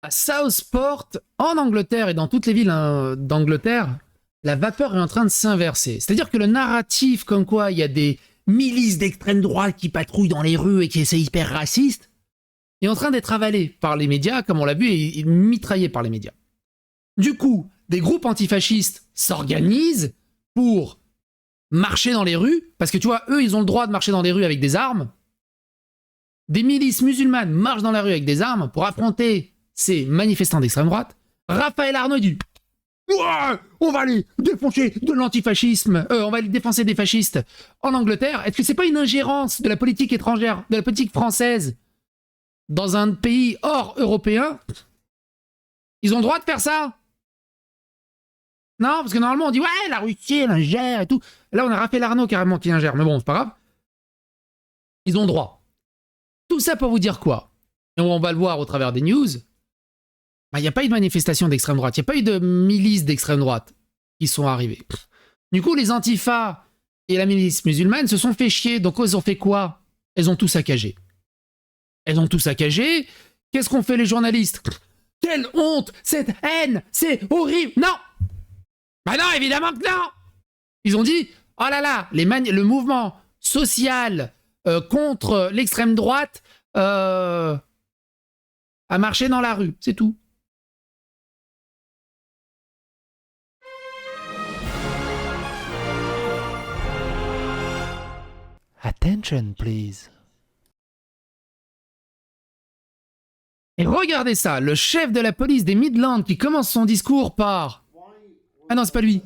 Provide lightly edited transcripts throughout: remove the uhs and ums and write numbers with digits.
À Southport, en Angleterre et dans toutes les villes d'Angleterre, la vapeur est en train de s'inverser. C'est-à-dire que le narratif comme quoi il y a des milices d'extrême droite qui patrouillent dans les rues et qui c'est hyper raciste est en train d'être avalé par les médias, comme on l'a vu, et mitraillé par les médias. Du coup, des groupes antifascistes s'organisent pour marcher dans les rues, parce que tu vois, eux, ils ont le droit de marcher dans les rues avec des armes. Des milices musulmanes marchent dans la rue avec des armes pour affronter ces manifestants d'extrême droite. Raphaël Arnaud dit ouais, on va aller défoncer de l'antifascisme, on va aller défoncer des fascistes en Angleterre. Est-ce que c'est pas une ingérence de la politique étrangère, de la politique française dans un pays hors européen? Ils ont le droit de faire ça? Non, parce que normalement on dit ouais, la Russie elle ingère et tout. Là on a Raphaël Arnaud carrément qui ingère, mais bon, c'est pas grave. Ils ont le droit. Tout ça pour vous dire quoi? Et on va le voir au travers des news. Il n'y a pas eu de manifestation d'extrême droite, il n'y a pas eu de milices d'extrême droite qui sont arrivées. Du coup, les antifas et la milice musulmane se sont fait chier, donc elles ont fait quoi? Elles ont tout saccagé. Elles ont tout saccagé. Qu'est-ce qu'ont fait les journalistes? Quelle honte! Cette haine! C'est horrible! Non! Bah non, évidemment que non! Ils ont dit, oh là là, le mouvement social contre l'extrême droite a marché dans la rue, c'est tout. Attention, please. Et regardez ça, le chef de la police des Midlands qui commence son discours par... Ah non, c'est pas lui.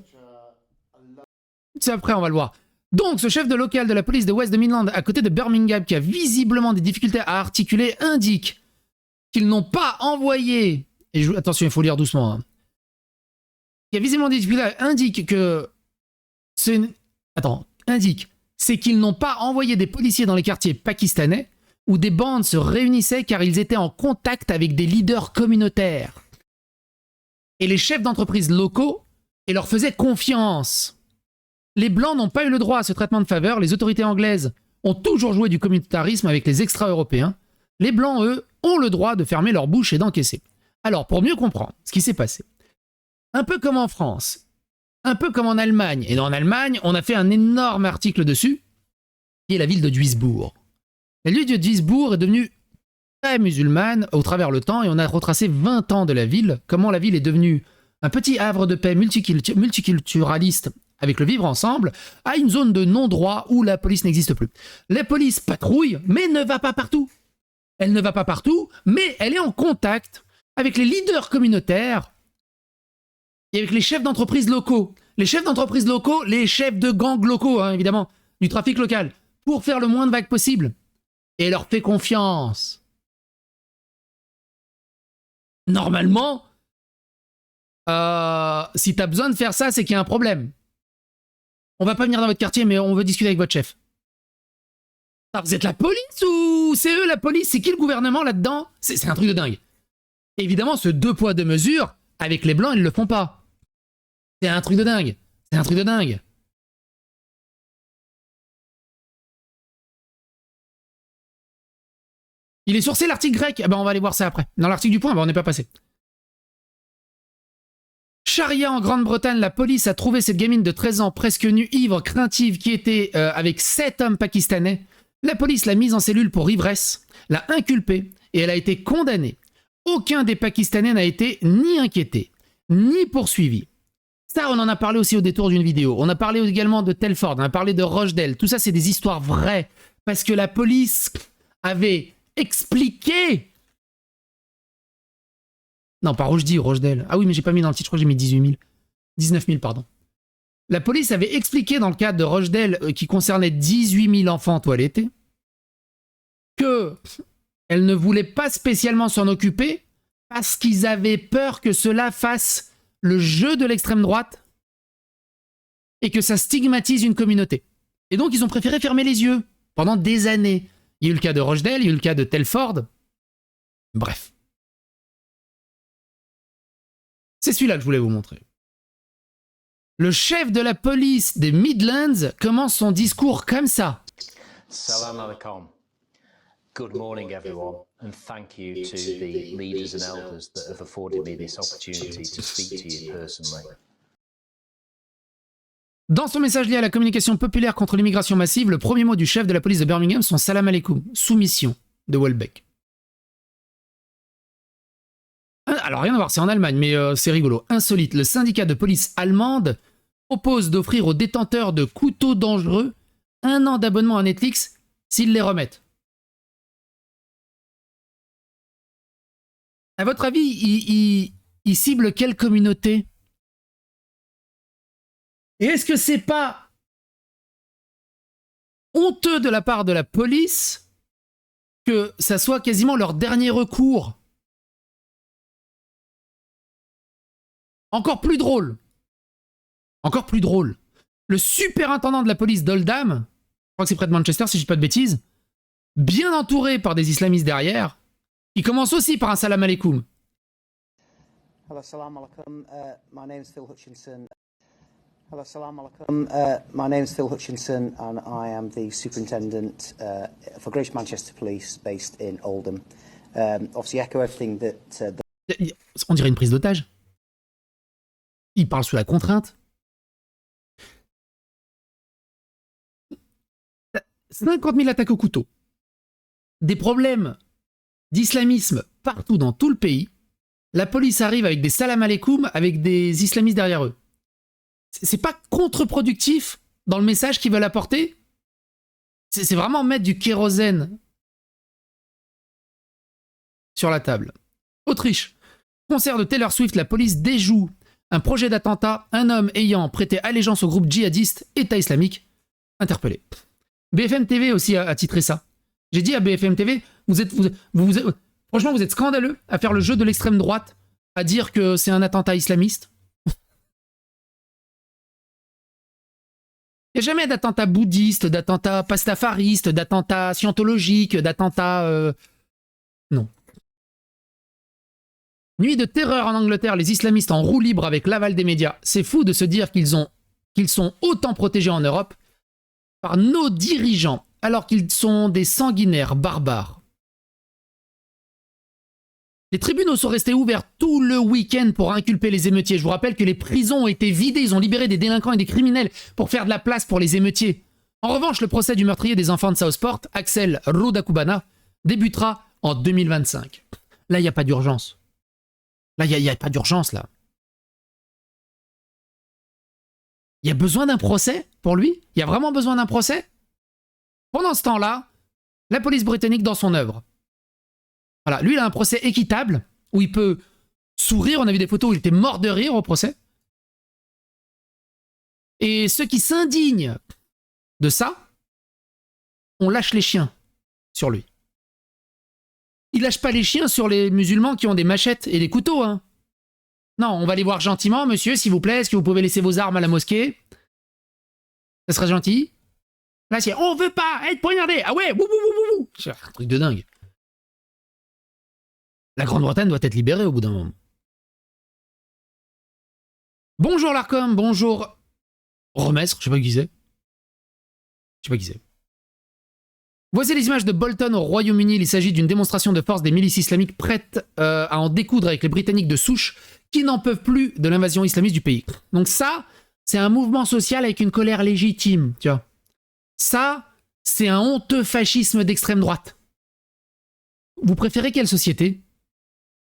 C'est après, on va le voir. Donc, ce chef de local de la police de West de Midlands, à côté de Birmingham, qui a visiblement des difficultés à articuler, indique qu'ils n'ont pas envoyé... Et attention, il faut lire doucement. Hein. Qui a visiblement des difficultés, indique que... c'est qu'ils n'ont pas envoyé des policiers dans les quartiers pakistanais où des bandes se réunissaient car ils étaient en contact avec des leaders communautaires. Et les chefs d'entreprise locaux et leur faisaient confiance. Les Blancs n'ont pas eu le droit à ce traitement de faveur. Les autorités anglaises ont toujours joué du communautarisme avec les extra-européens. Les Blancs, eux, ont le droit de fermer leur bouche et d'encaisser. Alors, pour mieux comprendre ce qui s'est passé, un peu comme en France, un peu comme en Allemagne, et en Allemagne, on a fait un énorme article dessus, qui est la ville de Duisbourg. La ville de Duisbourg est devenue très musulmane au travers le temps, et on a retracé 20 ans de la ville, comment la ville est devenue un petit havre de paix multiculturaliste avec le vivre ensemble, à une zone de non-droit où la police n'existe plus. La police patrouille, mais ne va pas partout. Elle ne va pas partout, mais elle est en contact avec les leaders communautaires et avec les chefs d'entreprise locaux. Les chefs d'entreprise locaux, les chefs de gangs locaux, hein, évidemment, du trafic local, pour faire le moins de vagues possible. Et elle leur fait confiance. Normalement, si t'as besoin de faire ça, c'est qu'il y a un problème. On va pas venir dans votre quartier, mais on veut discuter avec votre chef. Alors, vous êtes la police ou c'est eux la police? C'est qui le gouvernement là-dedans? C'est un truc de dingue. Évidemment, ce 2 poids 2 mesures, avec les Blancs, ils le font pas. C'est un truc de dingue. C'est un truc de dingue. Il est sourcé l'article grec. Ah ben on va aller voir ça après. Dans l'article du point, ben on n'est pas passé. Sharia en Grande-Bretagne, la police a trouvé cette gamine de 13 ans, presque nue, ivre, craintive, qui était avec 7 hommes pakistanais. La police l'a mise en cellule pour ivresse, l'a inculpée et elle a été condamnée. Aucun des Pakistanais n'a été ni inquiété, ni poursuivi. Ça, on en a parlé aussi au détour d'une vidéo. On a parlé également de Telford, on a parlé de Rochdale. Tout ça, c'est des histoires vraies. Parce que la police avait expliqué... Non, pas Rochdale. Ah oui, mais j'ai pas mis dans le titre, je crois que j'ai mis 19 000, pardon. La police avait expliqué dans le cadre de Rochdale, qui concernait 18 000 enfants toilettés, qu'elle ne voulait pas spécialement s'en occuper parce qu'ils avaient peur que cela fasse le jeu de l'extrême droite et que ça stigmatise une communauté. Et donc, ils ont préféré fermer les yeux pendant des années. Il y a eu le cas de Rochdale, il y a eu le cas de Telford. Bref. C'est celui-là que je voulais vous montrer. Le chef de la police des Midlands commence son discours comme ça. Salam alaikum. Good morning, everyone. And thank you to the leaders and elders that have afforded me this opportunity to speak to you personally. Dans son message lié à la communication populaire contre l'immigration massive, le premier mot du chef de la police de Birmingham sont salam alaikum, soumission de Welbeck. Alors rien à voir, c'est en Allemagne, mais c'est rigolo. Insolite, le syndicat de police allemande propose d'offrir aux détenteurs de couteaux dangereux 1 an d'abonnement à Netflix s'ils les remettent. À votre avis, il cible quelle communauté? Et est-ce que c'est pas honteux de la part de la police que ça soit quasiment leur dernier recours? Encore plus drôle. Encore plus drôle. Le superintendant de la police d'Oldham, je crois que c'est près de Manchester si je dis pas de bêtises, bien entouré par des islamistes derrière, il commence aussi par un salam alaikum. Hello, salam alaikum. My name is Phil Hutchinson. Hello, salam alaikum. My name is Phil Hutchinson and I am the superintendent for Greater Manchester Police based in Oldham. Obviously echo everything that... On dirait une prise d'otage. Il parle sous la contrainte. 50 000 attaques au couteau. Des problèmes d'islamisme partout dans tout le pays. La police arrive avec des salam alaikum avec des islamistes derrière eux. C'est pas contre-productif dans le message qu'ils veulent apporter. C'est vraiment mettre du kérosène sur la table. Autriche. Concert de Taylor Swift, la police déjoue un projet d'attentat, un homme ayant prêté allégeance au groupe djihadiste État islamique, interpellé. BFM TV aussi a titré ça. J'ai dit à BFM TV, franchement, vous êtes scandaleux à faire le jeu de l'extrême droite, à dire que c'est un attentat islamiste. Il n'y a jamais d'attentat bouddhiste, d'attentat pastafariste, d'attentat scientologique, d'attentat... Non. Nuit de terreur en Angleterre, les islamistes en roue libre avec l'aval des médias. C'est fou de se dire qu'ils sont autant protégés en Europe par nos dirigeants, alors qu'ils sont des sanguinaires barbares. Les tribunaux sont restés ouverts tout le week-end pour inculper les émeutiers. Je vous rappelle que les prisons ont été vidées, ils ont libéré des délinquants et des criminels pour faire de la place pour les émeutiers. En revanche, le procès du meurtrier des enfants de Southport, Axel Rodakubana, débutera en 2025. Là, il n'y a pas d'urgence. Là, il n'y a pas d'urgence, là. Il y a besoin d'un procès pour lui? Il y a vraiment besoin d'un procès? Pendant ce temps-là, la police britannique dans son œuvre. Voilà, lui, il a un procès équitable, où il peut sourire. On a vu des photos où il était mort de rire au procès. Et ceux qui s'indignent de ça, on lâche les chiens sur lui. Il lâche pas les chiens sur les musulmans qui ont des machettes et des couteaux, hein. Non, on va les voir gentiment, monsieur, s'il vous plaît, est-ce que vous pouvez laisser vos armes à la mosquée? Ça serait gentil. Là, c'est on veut pas être poignardé. Ah ouais, wou, wou, wou, wou. C'est un truc de dingue. La Grande-Bretagne doit être libérée au bout d'un moment. Bonjour l'Arcom, bonjour Remestre, je sais pas qui c'est. Je sais pas qui c'est. Voici les images de Bolton au Royaume-Uni. Il s'agit d'une démonstration de force des milices islamiques prêtes à en découdre avec les Britanniques de souche qui n'en peuvent plus de l'invasion islamiste du pays. Donc ça, c'est un mouvement social avec une colère légitime, tu vois. Ça, c'est un honteux fascisme d'extrême droite. Vous préférez quelle société?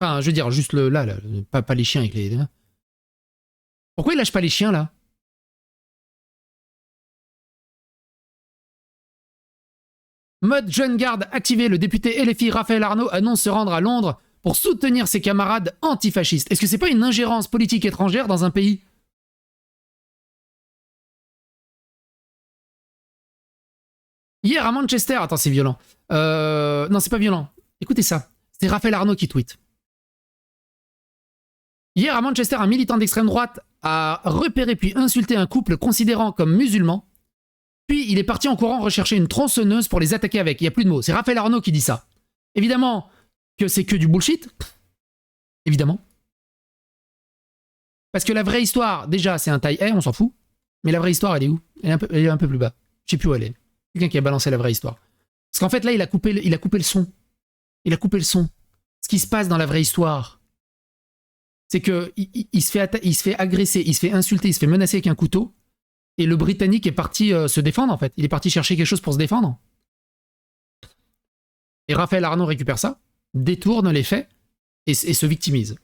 Enfin, je veux dire, juste là, pas les chiens avec les... Pourquoi ils lâchent pas les chiens, là? Mode Jeune Garde activé, le député LFI Raphaël Arnaud annonce se rendre à Londres pour soutenir ses camarades antifascistes. Est-ce que c'est pas une ingérence politique étrangère dans un pays? Hier à Manchester... Attends, c'est violent. Non, c'est pas violent. Écoutez ça. C'est Raphaël Arnaud qui tweet. Hier à Manchester, un militant d'extrême droite a repéré puis insulté un couple considérant comme musulman. Puis il est parti en courant rechercher une tronçonneuse pour les attaquer avec. Il n'y a plus de mots. C'est Raphaël Arnaud qui dit ça. Évidemment que c'est que du bullshit. Évidemment. Parce que la vraie histoire, déjà, c'est un taille A, on s'en fout. Mais la vraie histoire, elle est où? Elle est un peu plus bas. Je sais plus où elle est. Quelqu'un qui a balancé la vraie histoire. Parce qu'en fait, là, il a coupé le son. Il a coupé le son. Ce qui se passe dans la vraie histoire, c'est que il se fait agresser, il se fait insulter, il se fait menacer avec un couteau, et le Britannique est parti se défendre, en fait. Il est parti chercher quelque chose pour se défendre. Et Raphaël Arnaud récupère ça, détourne les faits, et se victimise.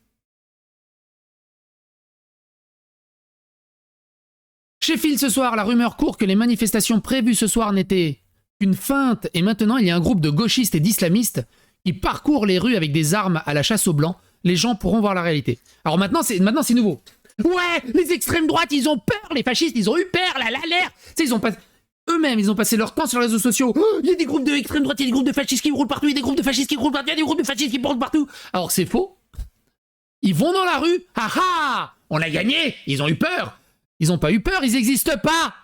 Sheffield ce soir, la rumeur court que les manifestations prévues ce soir n'étaient qu'une feinte, et maintenant il y a un groupe de gauchistes et d'islamistes qui parcourent les rues avec des armes à la chasse aux blancs. Les gens pourront voir la réalité. Alors maintenant c'est nouveau. Ouais, les extrêmes droites, ils ont peur, les fascistes, ils ont eu peur, l'alerte. Tu sais, eux-mêmes, ils ont passé leur temps sur les réseaux sociaux. Oh, il y a des groupes de extrême droite, il y a des groupes de fascistes qui roulent partout, il y a des groupes de fascistes qui roulent partout, il y a des groupes de fascistes qui roulent partout. Alors c'est faux. Ils vont dans la rue. Ah ah, on a gagné. Ils ont eu peur. Ils n'ont pas eu peur, ils n'existent pas.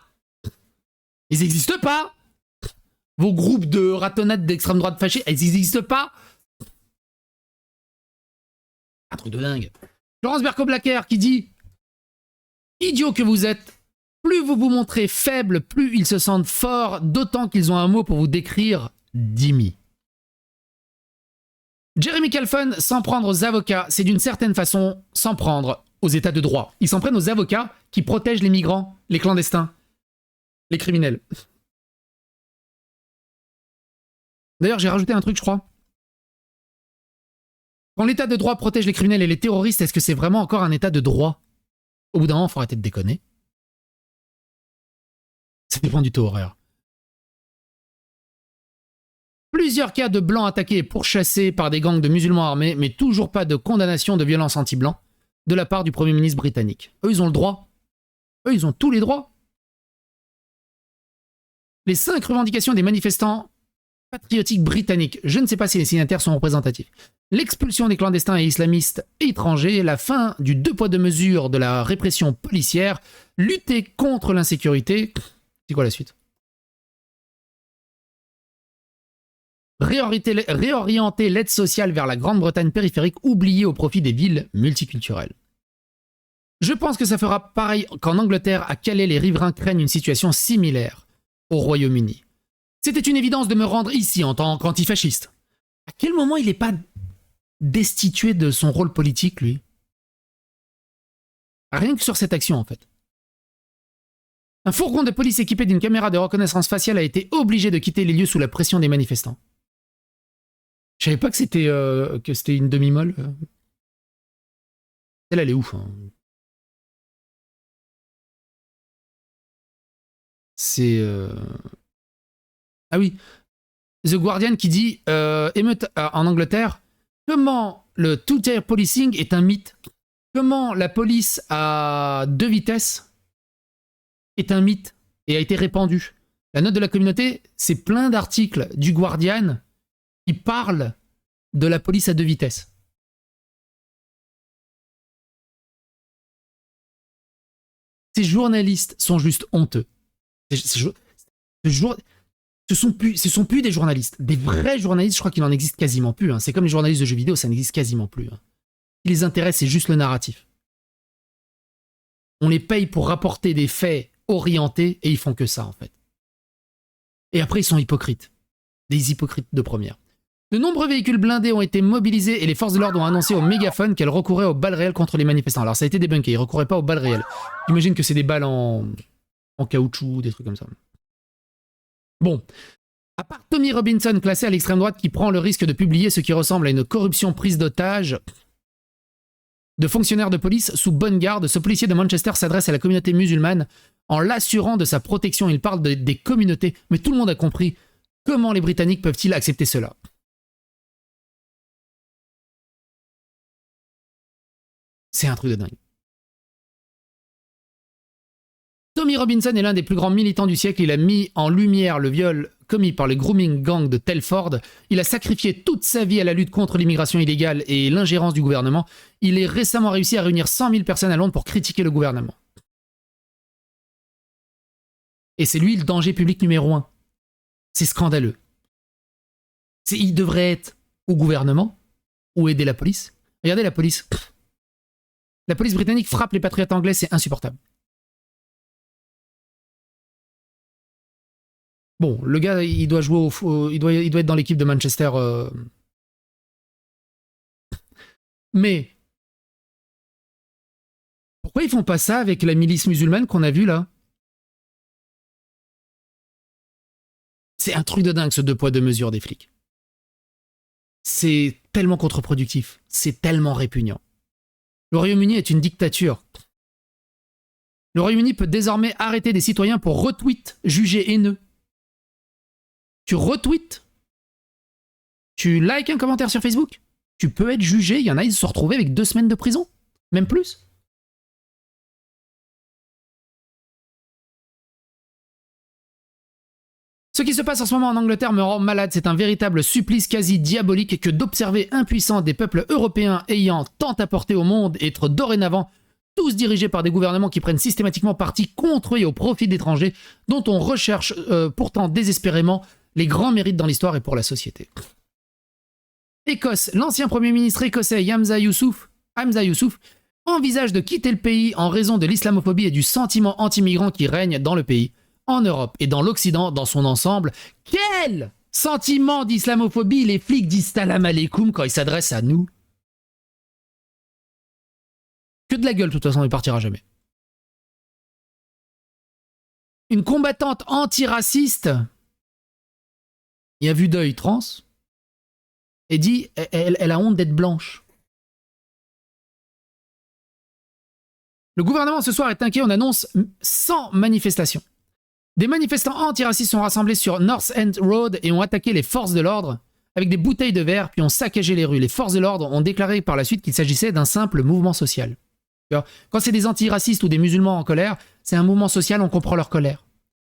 Ils n'existent pas. Vos groupes de ratonnades d'extrême droite fascistes, ils n'existent pas. Un truc de dingue. Laurence Berco-Blacker qui dit « Idiot que vous êtes, plus vous vous montrez faible, plus ils se sentent forts, d'autant qu'ils ont un mot pour vous décrire, Dimi. » Jeremy Calfon, s'en prendre aux avocats, c'est d'une certaine façon s'en prendre aux états de droit. Ils s'en prennent aux avocats qui protègent les migrants, les clandestins, les criminels. D'ailleurs, j'ai rajouté un truc, je crois. Quand l'état de droit protège les criminels et les terroristes, est-ce que c'est vraiment encore un état de droit? Au bout d'un moment, il faut arrêter de déconner. Ça dépend du taux horaire. Plusieurs cas de blancs attaqués et pourchassés par des gangs de musulmans armés, mais toujours pas de condamnation de violence anti-blanc de la part du Premier ministre britannique. Eux, ils ont le droit. Eux, ils ont tous les droits. Les 5 revendications des manifestants patriotiques britanniques. Je ne sais pas si les signataires sont représentatifs. L'expulsion des clandestins et islamistes et étrangers, la fin du 2 poids 2 mesures de la répression policière, lutter contre l'insécurité. C'est quoi la suite? Réorienter l'aide sociale vers la Grande-Bretagne périphérique oubliée au profit des villes multiculturelles. Je pense que ça fera pareil qu'en Angleterre, à Calais, les riverains craignent une situation similaire au Royaume-Uni. C'était une évidence de me rendre ici en tant qu'antifasciste. À quel moment il n'est pas destitué de son rôle politique, lui? Rien que sur cette action, en fait. Un fourgon de police équipé d'une caméra de reconnaissance faciale a été obligé de quitter les lieux sous la pression des manifestants. Je savais pas que c'était une demi-molle. Elle est ouf. Hein. C'est... Ah oui. The Guardian qui dit émeute en Angleterre, comment le two-tier policing est un mythe. Comment la police à 2 vitesses est un mythe et a été répandu. La note de la communauté, c'est plein d'articles du Guardian qui parlent de la police à 2 vitesses. Ces journalistes sont juste honteux. Ce sont plus des journalistes. Des vrais journalistes, je crois qu'il en existe quasiment plus. Hein. C'est comme les journalistes de jeux vidéo, ça n'existe quasiment plus. Hein. Ce qui les intéresse, c'est juste le narratif. On les paye pour rapporter des faits orientés et ils font que ça, en fait. Et après, ils sont hypocrites. Des hypocrites de première. De nombreux véhicules blindés ont été mobilisés et les forces de l'ordre ont annoncé au mégaphone qu'elles recouraient aux balles réelles contre les manifestants. Alors ça a été débunké, ils ne recouraient pas aux balles réelles. J'imagine que c'est des balles en caoutchouc, des trucs comme ça. Bon. À part Tommy Robinson, classé à l'extrême droite, qui prend le risque de publier ce qui ressemble à une corruption prise d'otage de fonctionnaires de police sous bonne garde, ce policier de Manchester s'adresse à la communauté musulmane en l'assurant de sa protection. Il parle des communautés, mais tout le monde a compris comment les Britanniques peuvent-ils accepter cela. C'est un truc de dingue. Tommy Robinson est l'un des plus grands militants du siècle. Il a mis en lumière le viol commis par les grooming gangs de Telford. Il a sacrifié toute sa vie à la lutte contre l'immigration illégale et l'ingérence du gouvernement. Il est récemment réussi à réunir 100 000 personnes à Londres pour critiquer le gouvernement. Et c'est lui le danger public numéro 1. C'est scandaleux. Il devrait être au gouvernement ou aider la police. Regardez la police. La police britannique frappe les patriotes anglais, c'est insupportable. Bon, le gars, il doit jouer il doit être dans l'équipe de Manchester Mais pourquoi ils font pas ça avec la milice musulmane qu'on a vue là? C'est un truc de dingue ce 2 poids 2 mesures des flics. C'est tellement contre-productif, c'est tellement répugnant. Le Royaume-Uni est une dictature. Le Royaume-Uni peut désormais arrêter des citoyens pour retweet jugés haineux. Tu retweets, tu likes un commentaire sur Facebook, tu peux être jugé. Il y en a, ils se sont retrouvés avec 2 semaines de prison, même plus. Ce qui se passe en ce moment en Angleterre me rend malade. C'est un véritable supplice quasi diabolique que d'observer impuissants des peuples européens ayant tant apporté au monde être dorénavant tous dirigés par des gouvernements qui prennent systématiquement parti contre eux et au profit d'étrangers dont on recherche pourtant désespérément les grands mérites dans l'histoire et pour la société. Écosse, l'ancien Premier ministre écossais Hamza Youssouf envisage de quitter le pays en raison de l'islamophobie et du sentiment anti-migrant qui règne dans le pays. En Europe et dans l'Occident dans son ensemble, quel sentiment d'islamophobie les flics disent salam alaikum quand ils s'adressent à nous? Que de la gueule, de toute façon, il partira jamais. Une combattante antiraciste, il a vu d'œil trans, et dit elle a honte d'être blanche. Le gouvernement ce soir est inquiet, on annonce 100 manifestations. Des manifestants antiracistes sont rassemblés sur North End Road et ont attaqué les forces de l'ordre avec des bouteilles de verre puis ont saccagé les rues. Les forces de l'ordre ont déclaré par la suite qu'il s'agissait d'un simple mouvement social. Quand c'est des antiracistes ou des musulmans en colère, c'est un mouvement social, on comprend leur colère.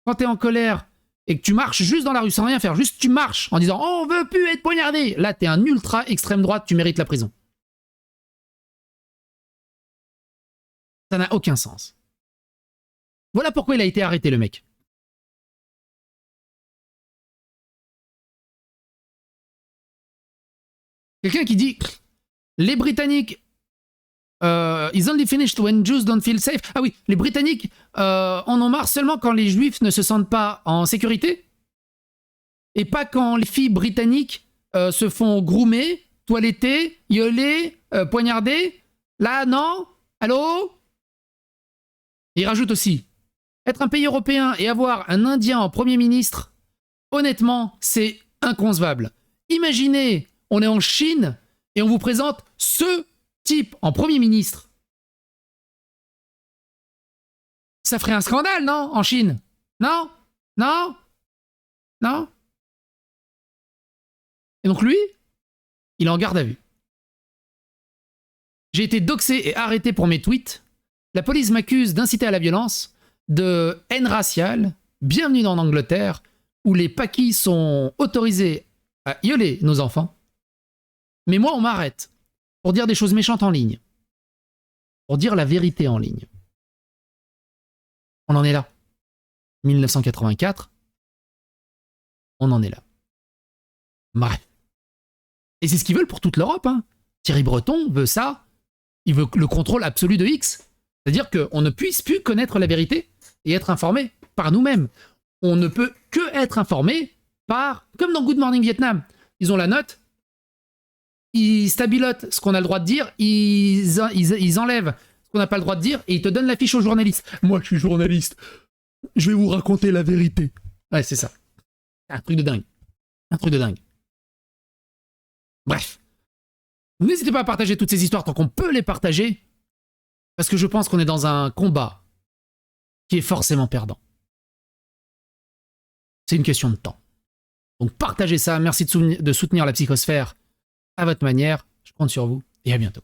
Quand tu es en colère et que tu marches juste dans la rue sans rien faire, juste tu marches en disant « on veut plus être poignardé », là tu es un ultra extrême droite, tu mérites la prison. Ça n'a aucun sens. Voilà pourquoi il a été arrêté le mec. Quelqu'un qui dit les Britanniques is only finished when Jews don't feel safe. Ah oui, les Britanniques en ont marre seulement quand les Juifs ne se sentent pas en sécurité et pas quand les filles britanniques se font groomer, toiletter, violer, poignarder. Là, non? Allô? Il rajoute aussi être un pays européen et avoir un Indien en Premier ministre, honnêtement, c'est inconcevable. Imaginez, on est en Chine et on vous présente ce type en Premier ministre. Ça ferait un scandale, non? En Chine? Non? Non? Non? Et donc lui, il est en garde à vue. J'ai été doxé et arrêté pour mes tweets. La police m'accuse d'inciter à la violence, de haine raciale. Bienvenue en Angleterre, où les paquis sont autorisés à violer nos enfants. Mais moi, on m'arrête pour dire des choses méchantes en ligne. Pour dire la vérité en ligne. On en est là. 1984. On en est là. Bref. Et c'est ce qu'ils veulent pour toute l'Europe. Hein. Thierry Breton veut ça. Il veut le contrôle absolu de X. C'est-à-dire qu'on ne puisse plus connaître la vérité et être informé par nous-mêmes. On ne peut que être informé par... Comme dans Good Morning Vietnam. Ils ont la note. Ils stabilotent ce qu'on a le droit de dire. Ils enlèvent ce qu'on n'a pas le droit de dire et ils te donnent la fiche aux journalistes. Moi, je suis journaliste. Je vais vous raconter la vérité. Ouais, c'est ça. Un truc de dingue. Un truc de dingue. Bref. N'hésitez pas à partager toutes ces histoires tant qu'on peut les partager. Parce que je pense qu'on est dans un combat qui est forcément perdant. C'est une question de temps. Donc partagez ça. Merci de soutenir la psychosphère à votre manière. Je compte sur vous et à bientôt.